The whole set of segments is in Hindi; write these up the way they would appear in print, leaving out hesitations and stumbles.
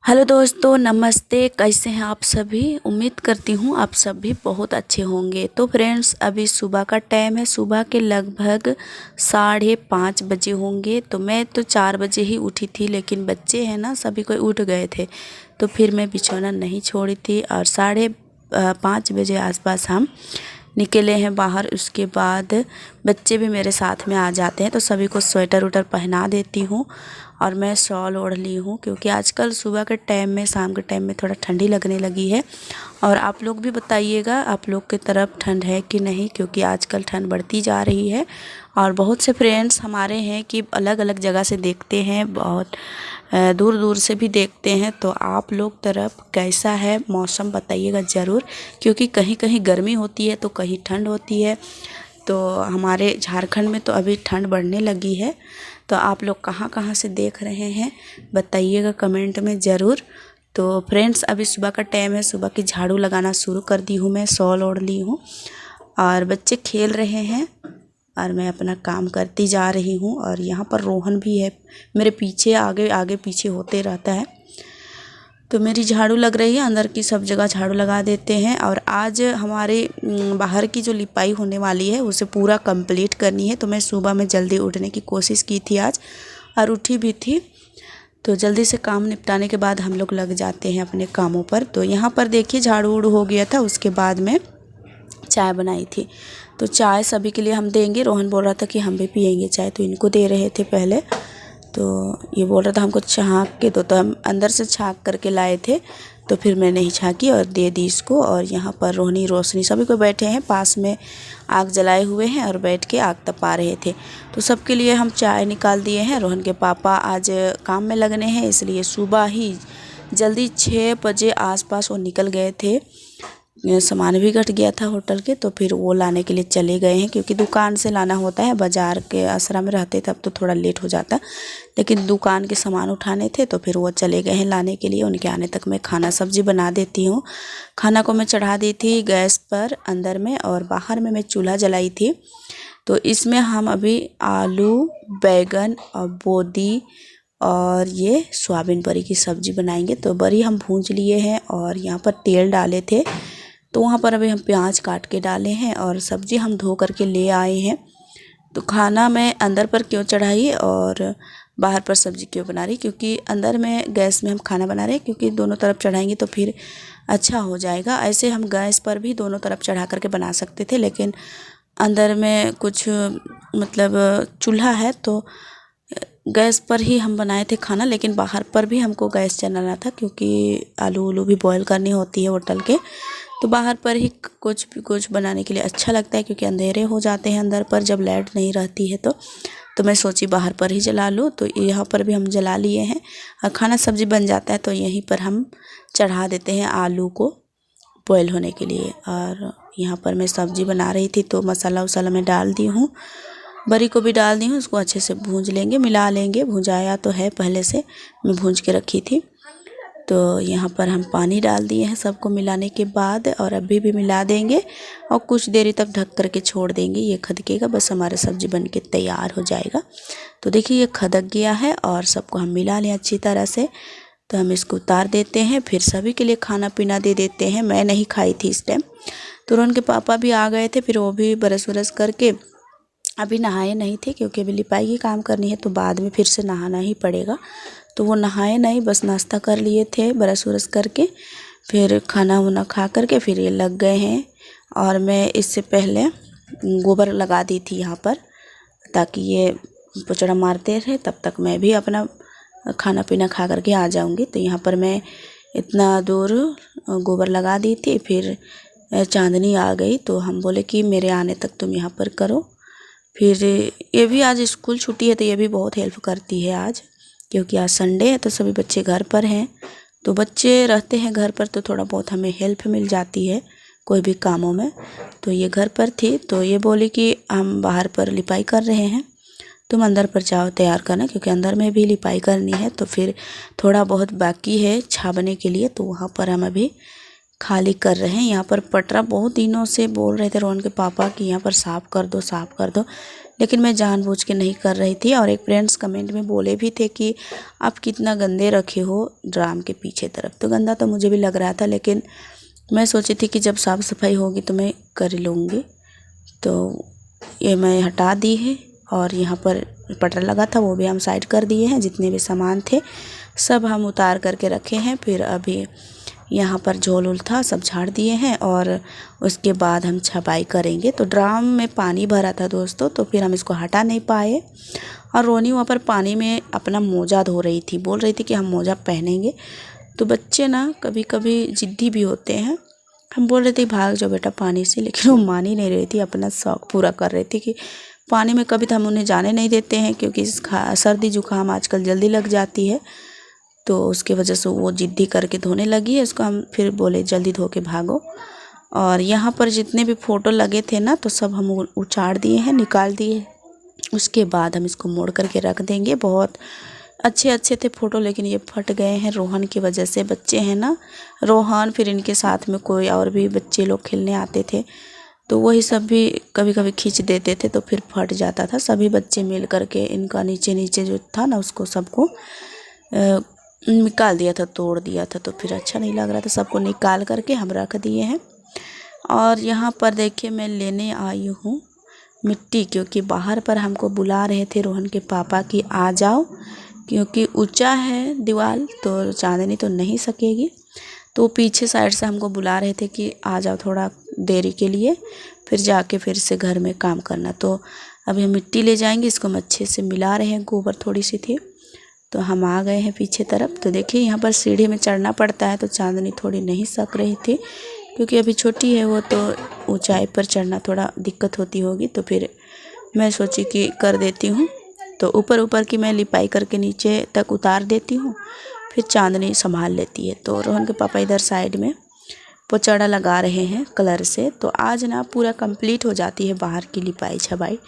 हेलो दोस्तों, नमस्ते। कैसे हैं आप सभी? उम्मीद करती हूँ आप सभी बहुत अच्छे होंगे। तो फ्रेंड्स, अभी सुबह का टाइम है। सुबह के लगभग 5:30 बजे होंगे। तो मैं तो 4 बजे ही उठी थी, लेकिन बच्चे हैं ना, सभी कोई उठ गए थे, तो फिर मैं बिछौना नहीं छोड़ी थी। और 5:30 बजे आसपास हम निकले हैं बाहर। उसके बाद बच्चे भी मेरे साथ में आ जाते हैं, तो सभी को स्वेटर उटर पहना देती हूँ और मैं शॉल ओढ़ ली हूँ, क्योंकि आजकल सुबह के टाइम में, शाम के टाइम में थोड़ा ठंडी लगने लगी है। और आप लोग भी बताइएगा, आप लोग की तरफ ठंड है कि नहीं, क्योंकि आजकल ठंड बढ़ती जा रही है। और बहुत से फ्रेंड्स हमारे हैं कि अलग अलग जगह से देखते हैं, बहुत दूर दूर से भी देखते हैं। तो आप लोग तरफ कैसा है मौसम बताइएगा ज़रूर, क्योंकि कहीं कहीं गर्मी होती है तो कहीं ठंड होती है। तो हमारे झारखंड में तो अभी ठंड बढ़ने लगी है। तो आप लोग कहाँ कहाँ से देख रहे हैं बताइएगा कमेंट में ज़रूर। तो फ्रेंड्स, अभी सुबह का टाइम है, सुबह की झाड़ू लगाना शुरू कर दी हूँ मैं, शॉल ओढ़ ली हूँ और बच्चे खेल रहे हैं और मैं अपना काम करती जा रही हूँ। और यहाँ पर रोहन भी है मेरे पीछे, आगे आगे पीछे होते रहता है। तो मेरी झाड़ू लग रही है, अंदर की सब जगह झाड़ू लगा देते हैं। और आज हमारे बाहर की जो लिपाई होने वाली है उसे पूरा कंप्लीट करनी है। तो मैं सुबह में जल्दी उठने की कोशिश की थी आज, और उठी भी थी। तो जल्दी से काम निपटाने के बाद हम लोग लग जाते हैं अपने कामों पर। तो यहाँ पर देखिए झाड़ू उड़ू हो गया था। उसके बाद में चाय बनाई थी, तो चाय सभी के लिए हम देंगे। रोहन बोल रहा था कि हम भी पियेंगे चाय, तो इनको दे रहे थे पहले। तो ये बोल रहा था हमको छाँक के दो, तो हम अंदर से छाँक करके लाए थे। तो फिर मैंने ही छाँकी और दे दी इसको। और यहाँ पर रोहनी, रोशनी सभी को बैठे हैं पास में, आग जलाए हुए हैं और बैठ के आग तपा रहे थे। तो सबके लिए हम चाय निकाल दिए हैं। रोहन के पापा आज काम में लगने हैं, इसलिए सुबह ही जल्दी 6 बजे आसपास वो निकल गए थे। सामान भी घट गया था होटल के, तो फिर वो लाने के लिए चले गए हैं, क्योंकि दुकान से लाना होता है। बाज़ार के आसरा में रहते तब तो थोड़ा लेट हो जाता, लेकिन दुकान के सामान उठाने थे तो फिर वो चले गए हैं लाने के लिए। उनके आने तक मैं खाना सब्जी बना देती हूँ। खाना को मैं चढ़ा दी थी गैस पर अंदर में, और बाहर में मैं चूल्हा जलाई थी। तो इसमें हम अभी आलू, बैगन और बोदी और ये सोयाबीन बड़ी की सब्ज़ी बनाएंगे। तो बड़ी हम भूंज लिए हैं और यहाँ पर तेल डाले थे, तो वहाँ पर अभी हम प्याज काट के डाले हैं और सब्ज़ी हम धो करके ले आए हैं। तो खाना मैं अंदर पर क्यों चढ़ाई और बाहर पर सब्ज़ी क्यों बना रही, क्योंकि अंदर में गैस में हम खाना बना रहे हैं, क्योंकि दोनों तरफ चढ़ाएंगे तो फिर अच्छा हो जाएगा। ऐसे हम गैस पर भी दोनों तरफ चढ़ा करके बना सकते थे, लेकिन अंदर में कुछ मतलब चूल्हा है, तो गैस पर ही हम बनाए थे खाना। लेकिन बाहर पर भी हमको गैस चलाना था, क्योंकि आलू उलू भी बॉयल करनी होती है होटल के। तो बाहर पर ही कुछ भी कुछ बनाने के लिए अच्छा लगता है, क्योंकि अंधेरे हो जाते हैं अंदर पर जब लाइट नहीं रहती है। तो मैं सोची बाहर पर ही जला लूँ। तो यहाँ पर भी हम जला लिए हैं और खाना सब्ज़ी बन जाता है, तो यहीं पर हम चढ़ा देते हैं आलू को बॉयल होने के लिए। और यहाँ पर मैं सब्ज़ी बना रही थी, तो मसाला वसाला मैं डाल दी हूँ, बड़ी को भी डाल दी हूँ। उसको अच्छे से भूंज लेंगे, मिला लेंगे। भुंजाया तो है पहले से, मैं भूंज के रखी थी। तो यहाँ पर हम पानी डाल दिए हैं सबको मिलाने के बाद, और अभी भी मिला देंगे और कुछ देरी तक ढक करके छोड़ देंगे। ये खदकेगा, बस हमारा सब्ज़ी बन के तैयार हो जाएगा। तो देखिए ये खदक गया है और सबको हम मिला लें अच्छी तरह से। तो हम इसको उतार देते हैं, फिर सभी के लिए खाना पीना दे देते हैं। मैं नहीं खाई थी इस टाइम, तो उनके पापा भी आ गए थे, फिर वो भी ब्रश व्रश करके अभी नहाए नहीं थे, क्योंकि अभी लिपाई की काम करनी है, तो बाद में फिर से नहाना ही पड़ेगा। तो वो नहाए नहीं, बस नाश्ता कर लिए थे ब्रश व्रश करके, फिर खाना वाना खा करके फिर ये लग गए हैं। और मैं इससे पहले गोबर लगा दी थी यहाँ पर, ताकि ये पोछड़ा मारते रहे, तब तक मैं भी अपना खाना पीना खा करके आ जाऊँगी। तो यहाँ पर मैं इतना दूर गोबर लगा दी थी। फिर चांदनी आ गई, तो हम बोले कि मेरे आने तक तुम यहाँ पर करो। फिर ये भी आज स्कूल छुट्टी है, तो ये भी बहुत हेल्प करती है आज, क्योंकि आज संडे है, तो सभी बच्चे घर पर हैं। तो बच्चे रहते हैं घर पर, तो थोड़ा बहुत हमें हेल्प मिल जाती है कोई भी कामों में। तो ये घर पर थी, तो ये बोली कि हम बाहर पर लिपाई कर रहे हैं, तुम अंदर पर जाओ तैयार करना, क्योंकि अंदर में भी लिपाई करनी है। तो फिर थोड़ा बहुत बाकी है छाबने के लिए, तो वहाँ पर हम अभी खाली कर रहे हैं। यहाँ पर पटरा बहुत दिनों से बोल रहे थे रोहन के पापा कि यहाँ पर साफ़ कर दो, साफ़ कर दो, लेकिन मैं जानबूझ के नहीं कर रही थी। और एक फ्रेंड्स कमेंट में बोले भी थे कि आप कितना गंदे रखे हो ड्राम के पीछे तरफ। तो गंदा तो मुझे भी लग रहा था, लेकिन मैं सोची थी कि जब साफ़ सफाई होगी तो मैं कर लूँगी। तो ये मैं हटा दी है और यहाँ पर पटर लगा था वो भी हम साइड कर दिए हैं। जितने भी सामान थे सब हम उतार करके रखे हैं। फिर अभी यहाँ पर झोल उल था सब झाड़ दिए हैं और उसके बाद हम छपाई करेंगे। तो ड्राम में पानी भरा था दोस्तों, तो फिर हम इसको हटा नहीं पाए। और रोनी वहाँ पर पानी में अपना मोजा धो रही थी, बोल रही थी कि हम मोजा पहनेंगे। तो बच्चे ना कभी कभी ज़िद्दी भी होते हैं। हम बोल रहे थे भाग जाओ बेटा पानी से, लेकिन वो मान ही नहीं रही थी, अपना शौक़ पूरा कर रही थी कि पानी में कभी तो हम उन्हें जाने नहीं देते हैं, क्योंकि सर्दी जुकाम आजकल जल्दी लग जाती है। तो उसके वजह से वो ज़िद्दी करके धोने लगी है। इसको हम फिर बोले जल्दी धो के भागो। और यहाँ पर जितने भी फ़ोटो लगे थे ना तो सब हम उछाड़ दिए हैं, निकाल दिए। उसके बाद हम इसको मोड़ करके रख देंगे। बहुत अच्छे अच्छे थे फ़ोटो, लेकिन ये फट गए हैं रोहन की वजह से। बच्चे हैं ना रोहन, फिर इनके साथ में कोई और भी बच्चे लोग खेलने आते थे, तो वही सब भी कभी कभी खींच देते थे तो फिर फट जाता था। सभी बच्चे मिल करके इनका नीचे नीचे जो था ना उसको सबको निकाल दिया था, तोड़ दिया था। तो फिर अच्छा नहीं लग रहा था, सबको निकाल करके हम रख दिए हैं। और यहाँ पर देखिए मैं लेने आई हूँ मिट्टी, क्योंकि बाहर पर हमको बुला रहे थे रोहन के पापा कि आ जाओ, क्योंकि ऊंचा है दीवार तो चांदनी तो नहीं सकेगी। तो पीछे साइड से हमको बुला रहे थे कि आ जाओ थोड़ा देरी के लिए, फिर जाके फिर से घर में काम करना। तो अभी हम मिट्टी ले जाएंगे, इसको हम अच्छे से मिला रहे हैं। गोबर थोड़ी सी थी तो हम आ गए हैं पीछे तरफ। तो देखिए यहाँ पर सीढ़ी में चढ़ना पड़ता है, तो चांदनी थोड़ी नहीं सक रही थी, क्योंकि अभी छोटी है वो, तो ऊंचाई पर चढ़ना थोड़ा दिक्कत होती होगी। तो फिर मैं सोची कि कर देती हूँ। तो ऊपर ऊपर की मैं लिपाई करके नीचे तक उतार देती हूँ, फिर चांदनी संभाल लेती है। तो रोहन के पापा इधर साइड में पोचाड़ा लगा रहे हैं कलर से। तो आज ना पूरा कंप्लीट हो जाती है बाहर की लिपाई छपाई,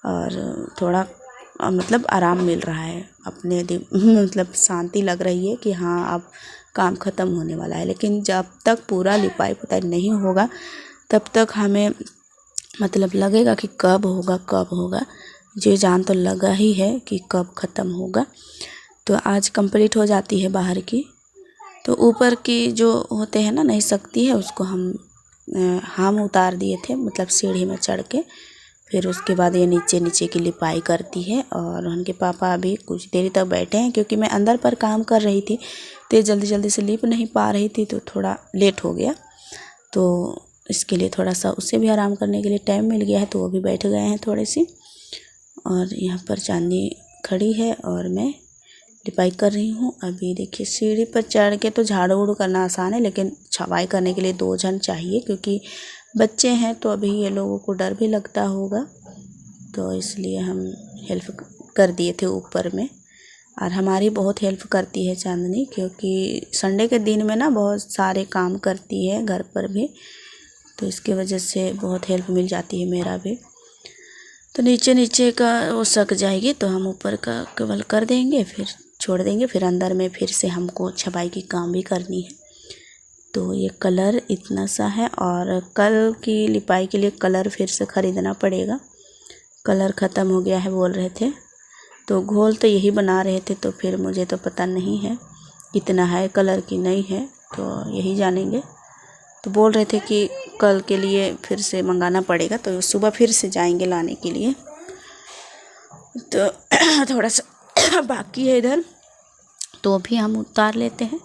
और थोड़ा मतलब आराम मिल रहा है अपने मतलब शांति लग रही है कि हाँ अब काम ख़त्म होने वाला है। लेकिन जब तक पूरा लिपाई पुताई नहीं होगा तब तक हमें मतलब लगेगा कि कब होगा कब होगा। ये जान तो लगा ही है कि कब ख़त्म होगा। तो आज कंप्लीट हो जाती है बाहर की। तो ऊपर की जो होते हैं ना नहीं सकती है, उसको हम उतार दिए थे, मतलब सीढ़ी में चढ़ के। फिर उसके बाद ये नीचे नीचे की लिपाई करती है। और उनके पापा अभी कुछ देरी तक बैठे हैं, क्योंकि मैं अंदर पर काम कर रही थी तो ये जल्दी जल्दी से लिप नहीं पा रही थी, तो थोड़ा लेट हो गया। तो इसके लिए थोड़ा सा उससे भी आराम करने के लिए टाइम मिल गया है, तो वो भी बैठ गए हैं थोड़ी सी। और यहाँ पर चांदनी खड़ी है और मैं लिपाई कर रही हूँ। अभी देखिए सीढ़ी पर चढ़ के तो झाड़ू उड़ू करना आसान है, लेकिन छपाई करने के लिए 2 जन चाहिए, क्योंकि बच्चे हैं तो अभी ये लोगों को डर भी लगता होगा। तो इसलिए हम हेल्प कर दिए थे ऊपर में। और हमारी बहुत हेल्प करती है चांदनी, क्योंकि संडे के दिन में ना बहुत सारे काम करती है घर पर भी, तो इसकी वजह से बहुत हेल्प मिल जाती है मेरा भी। तो नीचे नीचे का वो सक जाएगी तो हम ऊपर का केवल कर देंगे, फिर छोड़ देंगे। फिर अंदर में फिर से हमको छपाई की काम भी करनी है। तो ये कलर इतना सा है, और कल की लिपाई के लिए कलर फिर से ख़रीदना पड़ेगा। कलर ख़त्म हो गया है बोल रहे थे, तो घोल तो यही बना रहे थे। तो फिर मुझे तो पता नहीं है कितना है कलर की नहीं है, तो यही जानेंगे। तो बोल रहे थे कि कल के लिए फिर से मंगाना पड़ेगा, तो सुबह फिर से जाएंगे लाने के लिए। तो थोड़ा सा बाकी है इधर, तो भी हम उतार लेते हैं।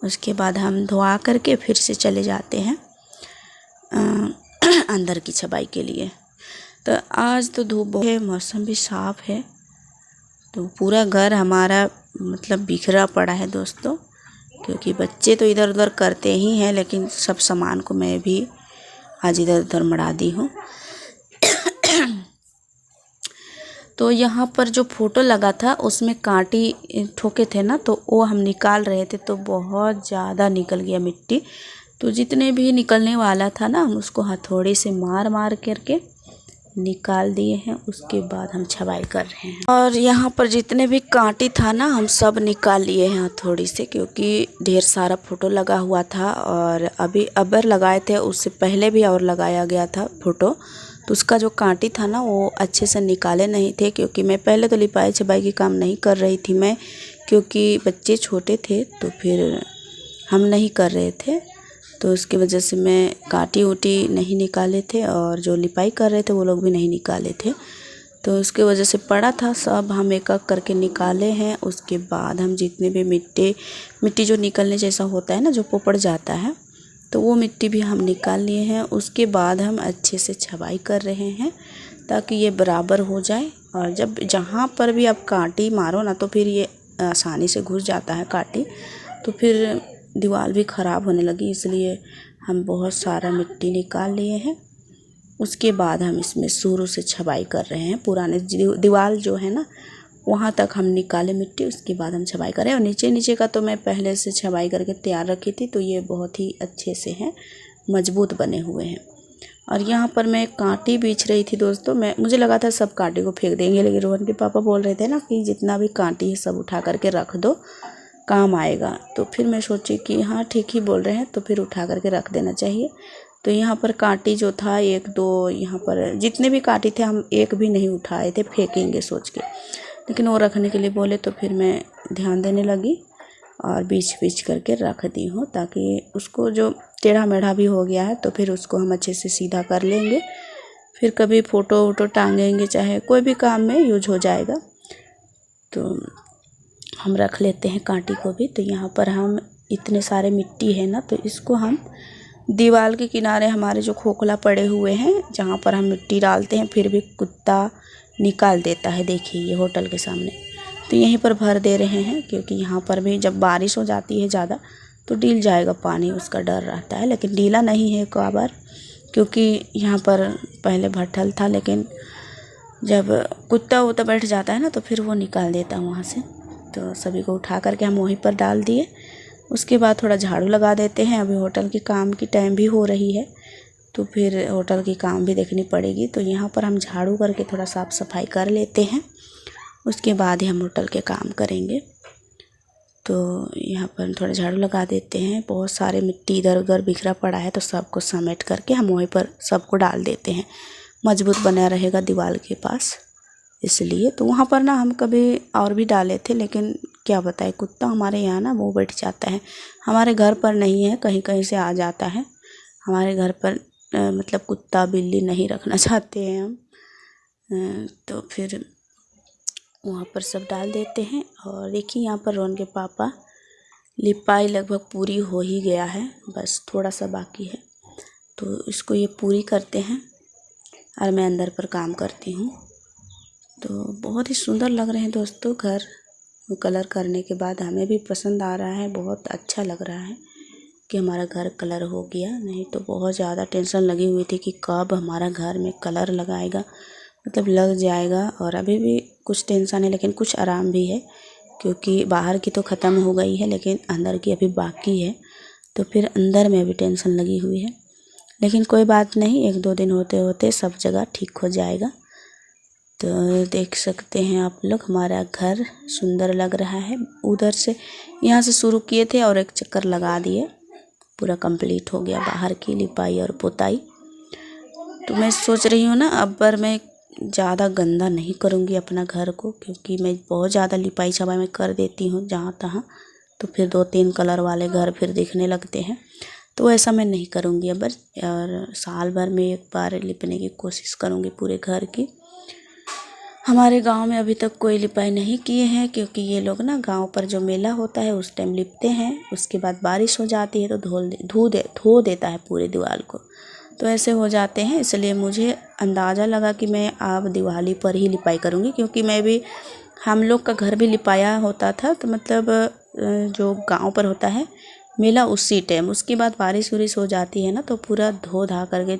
उसके बाद हम धोआ करके फिर से चले जाते हैं अंदर की छपाई के लिए। तो आज तो धूप है, मौसम भी साफ़ है, तो पूरा घर हमारा मतलब बिखरा पड़ा है दोस्तों, क्योंकि बच्चे तो इधर उधर करते ही हैं, लेकिन सब सामान को मैं भी आज इधर उधर मढ़ा दी हूँ। तो यहाँ पर जो फ़ोटो लगा था उसमें कांटी ठोके थे ना, तो वो हम निकाल रहे थे, तो बहुत ज़्यादा निकल गया मिट्टी। तो जितने भी निकलने वाला था ना हम उसको हथौड़े से मार मार करके निकाल दिए हैं। उसके बाद हम छपाई कर रहे हैं। और यहाँ पर जितने भी कांटी था ना हम सब निकाल लिए हैं हथौड़ी से, क्योंकि ढेर सारा फ़ोटो लगा हुआ था। और अभी अबर लगाए थे, उससे पहले भी और लगाया गया था फ़ोटो, तो उसका जो कांटी था ना वो अच्छे से निकाले नहीं थे, क्योंकि मैं पहले तो लिपाई छपाई की काम नहीं कर रही थी मैं, क्योंकि बच्चे छोटे थे तो फिर हम नहीं कर रहे थे, तो उसकी वजह से मैं कांटी उटी नहीं निकाले थे और जो लिपाई कर रहे थे वो लोग भी नहीं निकाले थे। तो उसके वजह से पड़ा था, सब हम एक एक करके निकाले हैं। उसके बाद हम जितने भी मिट्टी जो निकलने जैसा होता है ना, जो पोपड़ जाता है, तो वो मिट्टी भी हम निकाल लिए हैं। उसके बाद हम अच्छे से छबाई कर रहे हैं ताकि ये बराबर हो जाए। और जब जहाँ पर भी आप कांटी मारो ना तो फिर ये आसानी से घुस जाता है कांटी, तो फिर दीवार भी ख़राब होने लगी, इसलिए हम बहुत सारा मिट्टी निकाल लिए हैं। उसके बाद हम इसमें शुरू से छबाई कर रहे हैं। पुराने दीवार जो है ना वहाँ तक हम निकाले मिट्टी, उसके बाद हम छबाई करें। और नीचे का तो मैं पहले से छबाई करके तैयार रखी थी, तो ये बहुत ही अच्छे से हैं, मजबूत बने हुए हैं। और यहाँ पर मैं कांटी बीछ रही थी दोस्तों। मुझे लगा था सब कांटे को फेंक देंगे, लेकिन रोहन के पापा बोल रहे थे ना कि जितना भी कांटी है सब उठा करके रख दो, काम आएगा। तो फिर मैं सोची कि हाँ ठीक ही बोल रहे हैं, तो फिर उठा करके रख देना चाहिए। तो यहाँ पर कांटी जो था 1-2, यहाँ पर जितने भी कांटी थे हम एक भी नहीं उठाए थे, फेंकेंगे सोच के, लेकिन वो रखने के लिए बोले तो फिर मैं ध्यान देने लगी और बीच करके रख दी हूँ, ताकि उसको जो टेढ़ा मेढ़ा भी हो गया है तो फिर उसको हम अच्छे से सीधा कर लेंगे, फिर कभी फ़ोटो वोटो टांगेंगे, चाहे कोई भी काम में यूज हो जाएगा। तो हम रख लेते हैं कांटी को भी। तो यहाँ पर हम इतने सारे मिट्टी है ना, तो इसको हम दीवार के किनारे हमारे जो खोखला पड़े हुए हैं जहाँ पर हम मिट्टी डालते हैं, फिर भी कुत्ता निकाल देता है। देखिए ये होटल के सामने, तो यहीं पर भर दे रहे हैं, क्योंकि यहाँ पर भी जब बारिश हो जाती है ज़्यादा तो डील जाएगा पानी, उसका डर रहता है। लेकिन डीला नहीं है एक बार, क्योंकि यहाँ पर पहले भट्ठल था, लेकिन जब कुत्ता वुत्ता बैठ जाता है ना तो फिर वो निकाल देता है वहाँ से। तो सभी को उठा करके हम वहीं पर डाल दिए। उसके बाद थोड़ा झाड़ू लगा देते हैं। अभी होटल की काम की टाइम भी हो रही है, तो फिर होटल की काम भी देखनी पड़ेगी। तो यहाँ पर हम झाड़ू करके थोड़ा साफ़ सफाई कर लेते हैं, उसके बाद ही हम होटल के काम करेंगे। तो यहाँ पर थोड़ा झाड़ू लगा देते हैं। बहुत सारे मिट्टी इधर उधर बिखरा पड़ा है, तो सबको समेट करके हम वहीं पर सबको डाल देते हैं, मजबूत बना रहेगा दीवार के पास, इसलिए। तो वहाँ पर ना हम कभी और भी डाले थे, लेकिन क्या बताए कुत्ता हमारे यहाँ ना वो बैठ जाता है। हमारे घर पर नहीं है, कहीं कहीं से आ जाता है हमारे घर पर, मतलब कुत्ता बिल्ली नहीं रखना चाहते हैं हम। तो फिर वहाँ पर सब डाल देते हैं। और देखिए यहाँ पर रोहन के पापा, लिपाई लगभग पूरी हो ही गया है, बस थोड़ा सा बाकी है, तो इसको ये पूरी करते हैं और मैं अंदर पर काम करती हूँ। तो बहुत ही सुंदर लग रहे हैं दोस्तों घर, कलर करने के बाद हमें भी पसंद आ रहा है, बहुत अच्छा लग रहा है कि हमारा घर कलर हो गया। नहीं तो बहुत ज़्यादा टेंशन लगी हुई थी कि कब हमारा घर में कलर लगाएगा, मतलब लग जाएगा। और अभी भी कुछ टेंशन है, लेकिन कुछ आराम भी है, क्योंकि बाहर की तो ख़त्म हो गई है, लेकिन अंदर की अभी बाकी है। तो फिर अंदर में भी टेंशन लगी हुई है, लेकिन कोई बात नहीं, 1-2 दिन होते होते सब जगह ठीक हो जाएगा। तो देख सकते हैं आप लोग, हमारा घर सुंदर लग रहा है। उधर से यहाँ से शुरू किए थे और एक चक्कर लगा दिए, पूरा कंप्लीट हो गया बाहर की लिपाई और पोताई। तो मैं सोच रही हूँ ना अब पर मैं ज़्यादा गंदा नहीं करूँगी अपना घर को, क्योंकि मैं बहुत ज़्यादा लिपाई छपाई में कर देती हूँ जहाँ तहाँ, तो फिर 2-3 कलर वाले घर फिर दिखने लगते हैं। तो ऐसा मैं नहीं करूँगी अब, और साल भर में एक बार लिपने की कोशिश करूँगी पूरे घर की। हमारे गांव में अभी तक कोई लिपाई नहीं किए हैं, क्योंकि ये लोग ना गांव पर जो मेला होता है उस टाइम लिपते हैं, उसके बाद बारिश हो जाती है तो धो देता है पूरे दीवार को, तो ऐसे हो जाते हैं। इसलिए मुझे अंदाज़ा लगा कि मैं अब दिवाली पर ही लिपाई करूँगी, क्योंकि मैं भी, हम लोग का घर भी लिपाया होता था, तो मतलब जो गाँव पर होता है मेला उसी टाइम, उसके बाद बारिश वारिश हो जाती है ना तो पूरा धो धा करके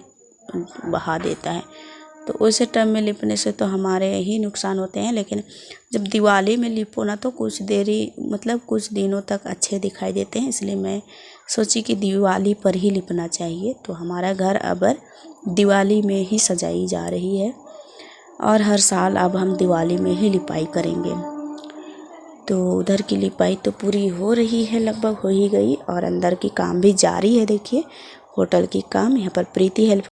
बहा देता है, तो उस टाइम में लिपने से तो हमारे ही नुकसान होते हैं। लेकिन जब दिवाली में लिपो ना तो कुछ देरी, मतलब कुछ दिनों तक अच्छे दिखाई देते हैं, इसलिए मैं सोची कि दिवाली पर ही लिपना चाहिए। तो हमारा घर अब दिवाली में ही सजाई जा रही है, और हर साल अब हम दिवाली में ही लिपाई करेंगे। तो उधर की लिपाई तो पूरी हो रही है, लगभग हो ही गई, और अंदर की काम भी जारी है। देखिए होटल की काम, यहाँ पर प्रीति हेल्प